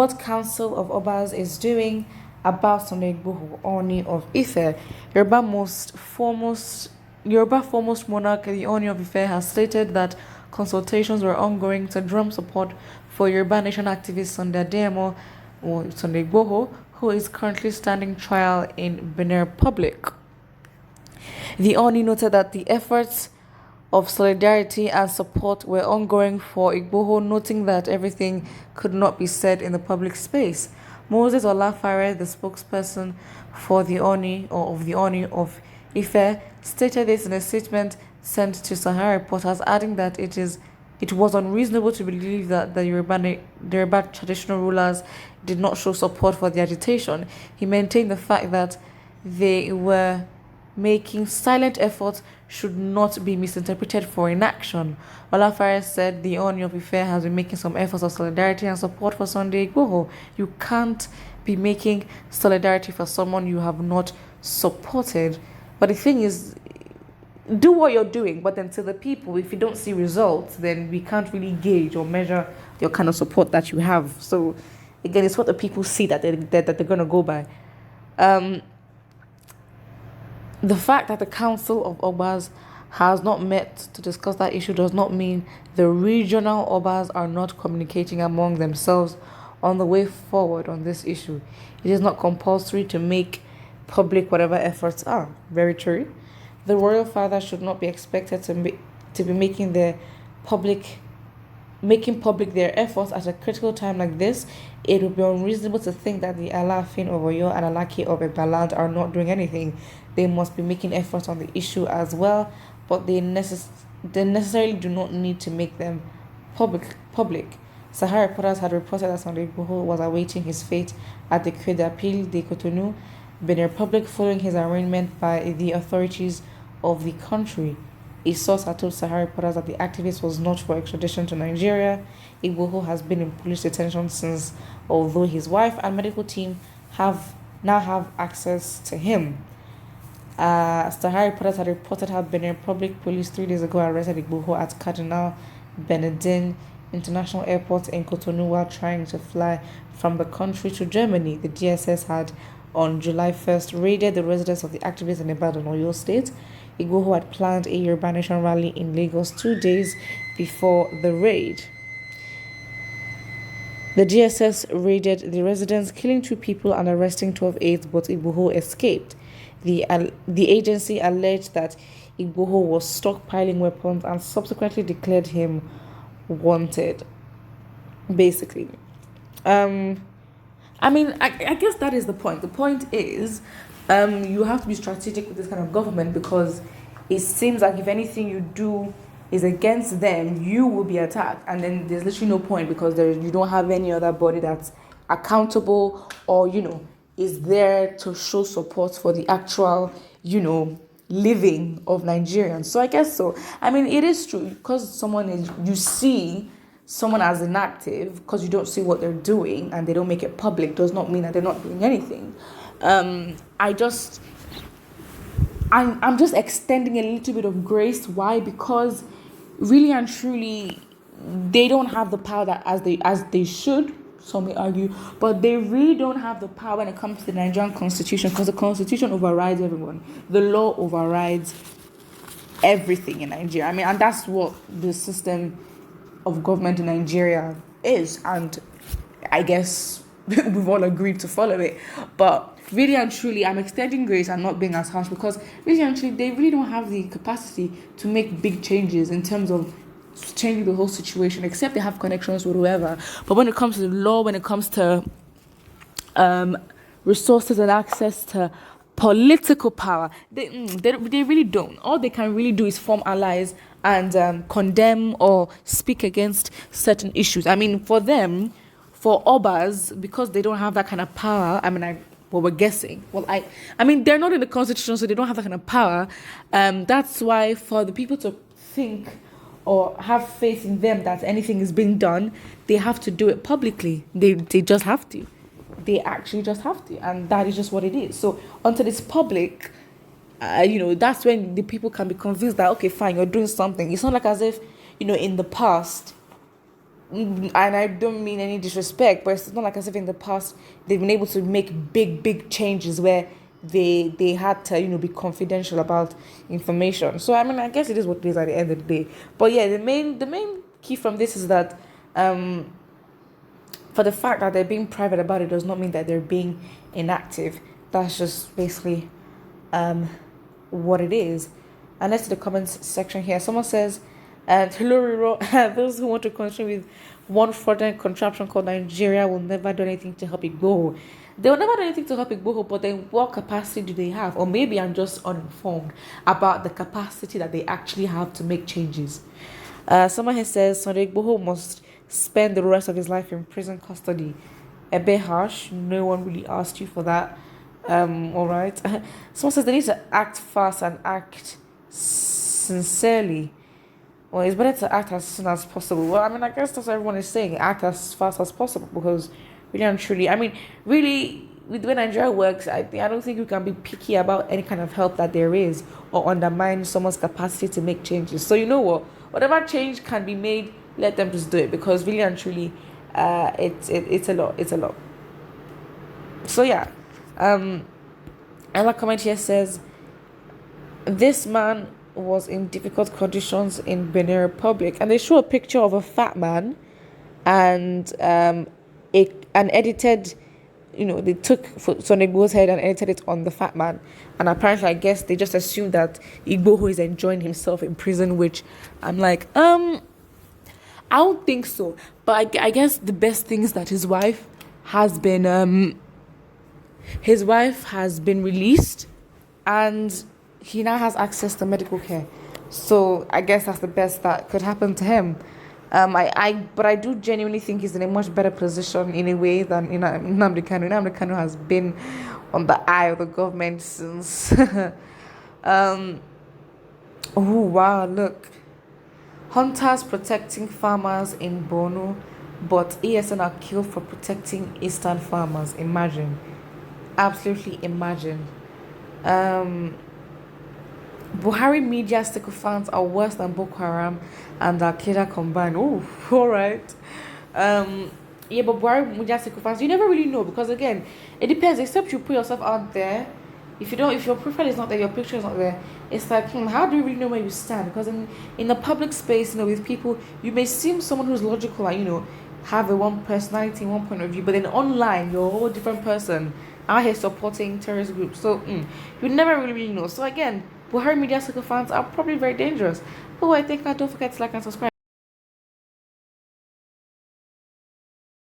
what Council of Obas is doing about Sunday Igboho, Ooni of Ife. Yoruba most foremost Yoruba foremost monarch, the Ooni of Ife, has stated that consultations were ongoing to drum support for Yoruba Nation activist Sunday Adeyemo or Sunday Igboho, who is currently standing trial in Benin Republic. The Ooni noted that the efforts of solidarity and support were ongoing for Igboho, noting that everything could not be said in the public space. Moses Olafare, the spokesperson for the Ooni or of the Ooni of Ife, stated this in a statement sent to Sahara reporters, adding that it was unreasonable to believe that the Yoruba traditional rulers did not show support for the agitation. He maintained the fact that they were making silent efforts should not be misinterpreted for inaction. Olafare said the Ooni of Ife has been making some efforts of solidarity and support for Sunday Igboho. You can't be making solidarity for someone you have not supported. But the thing is, do what you're doing, but then to the people, if you don't see results, then we can't really gauge or measure your kind of support that you have. So again, it's what the people see that they're going to go by. The fact that the Council of Obas has not met to discuss that issue does not mean the regional Obas are not communicating among themselves on the way forward on this issue. It is not compulsory to make public whatever efforts are. Very true. The royal father should not be expected to be making public their efforts at a critical time like this. It would be unreasonable to think that the Alaafin of Oyo and Alake of Ibaland are not doing anything. They must be making efforts on the issue as well, but they necessarily do not need to make them public. Sahara reporters had reported that Sunday Igboho was awaiting his fate at the Cour d'Appel de Cotonou, Benin Republic, following his arraignment by the authorities of the country. A source had told Sahara reporters that the activist was not for extradition to Nigeria. Igboho has been in police detention since, although his wife and medical team now have access to him. Sahara reporters had reported how Benin Republic Police 3 days ago arrested Igboho at Cardinal Benedin International Airport in Cotonou while trying to fly from the country to Germany. The DSS had, on July 1st, raided the residence of the activist in Ibadan, Oyo State. Igboho had planned a Yoruba Nation rally in Lagos 2 days before the raid. The DSS raided the residence, killing 2 people and arresting 12 aides, but Igboho escaped. The agency alleged that Igboho was stockpiling weapons and subsequently declared him wanted, basically. I guess that is the point. The point is, you have to be strategic with this kind of government, because it seems like if anything you do is against them, you will be attacked, and then there's literally no point, because you don't have any other body that's accountable or is there to show support for the actual living of Nigerians. So I guess so. It is true, because you see someone as inactive because you don't see what they're doing and they don't make it public, does not mean that they're not doing anything. I'm just extending a little bit of grace. Why? Because really and truly, they don't have the power that as they should. Some may argue, but they really don't have the power when it comes to the Nigerian Constitution, because the Constitution overrides everyone. The law overrides everything in Nigeria. And that's what the system of government in Nigeria is, and I guess we've all agreed to follow it. But really and truly, I'm extending grace and not being as harsh, because really and truly, they really don't have the capacity to make big changes in terms of changing the whole situation, except they have connections with whoever. But when it comes to the law, when it comes to resources and access to political power, they really don't. All they can really do is form allies and condemn or speak against certain issues. For them, for Obas, because they don't have that kind of power, we're guessing. They're not in the Constitution, so they don't have that kind of power. That's why for the people to think or have faith in them that anything is being done, they have to do it publicly. They just have to. They actually just have to, and that is just what it is. So until it's public, that's when the people can be convinced that, okay, fine, you're doing something. It's not like as if, in the past, and I don't mean any disrespect, but it's not like as if in the past they've been able to make big changes where they had to be confidential about information. So I mean, I guess it is what it is at the end of the day. But yeah, the main key from this is that um for the fact that they're being private about it does not mean that they're being inactive. That's just basically um what it is. And let's to the comments section here. Someone says, hello, Riro. Those who want to continue with one fraudulent contraption called Nigeria will never do anything to help Igboho. They will never do anything to help Igboho, but then what capacity do they have? Or maybe I'm just uninformed about the capacity that they actually have to make changes. Someone here says, Sunday Igboho must spend the rest of his life in prison custody. A bit harsh. No one really asked you for that. All right. Someone says they need to act fast and act sincerely. Well, it's better to act as soon as possible. Well, I mean, I guess that's what everyone is saying. Act as fast as possible because really and truly, I mean, really, with the way Nigeria works, I don't think you can be picky about any kind of help that there is or undermine someone's capacity to make changes. So you know what? Whatever change can be made, let them just do it because really and truly, it's a lot. It's a lot. So yeah, another comment here says this man was in difficult conditions in Benin Republic, and they show a picture of a fat man and an edited, they took Sonny Igboho's head and edited it on the fat man, and apparently I guess they just assumed that Igboho is enjoying himself in prison, which I'm like, I don't think so, but I guess the best thing is that his wife has been released, and he now has access to medical care. So I guess that's the best that could happen to him. But I do genuinely think he's in a much better position in a way than Nnamdi Kanu. Nnamdi Kanu has been on the eye of the government since. Oh wow! Look, hunters protecting farmers in Borno, but ESN are killed for protecting eastern farmers. Imagine, absolutely imagine. Buhari media sycophants are worse than Boko Haram and Al Qaeda combined. Oh, all right. Yeah, but Buhari media sycophants, you never really know because again, it depends. Except you put yourself out there. If your profile is not there, your picture is not there. It's like, how do you really know where you stand? Because in the public space, with people, you may seem someone who's logical and have a one personality, one point of view, but then online, you're a whole different person out here supporting terrorist groups. So you never really know. So again, Buhari media sycophants are probably very dangerous. But I think don't forget to like and subscribe.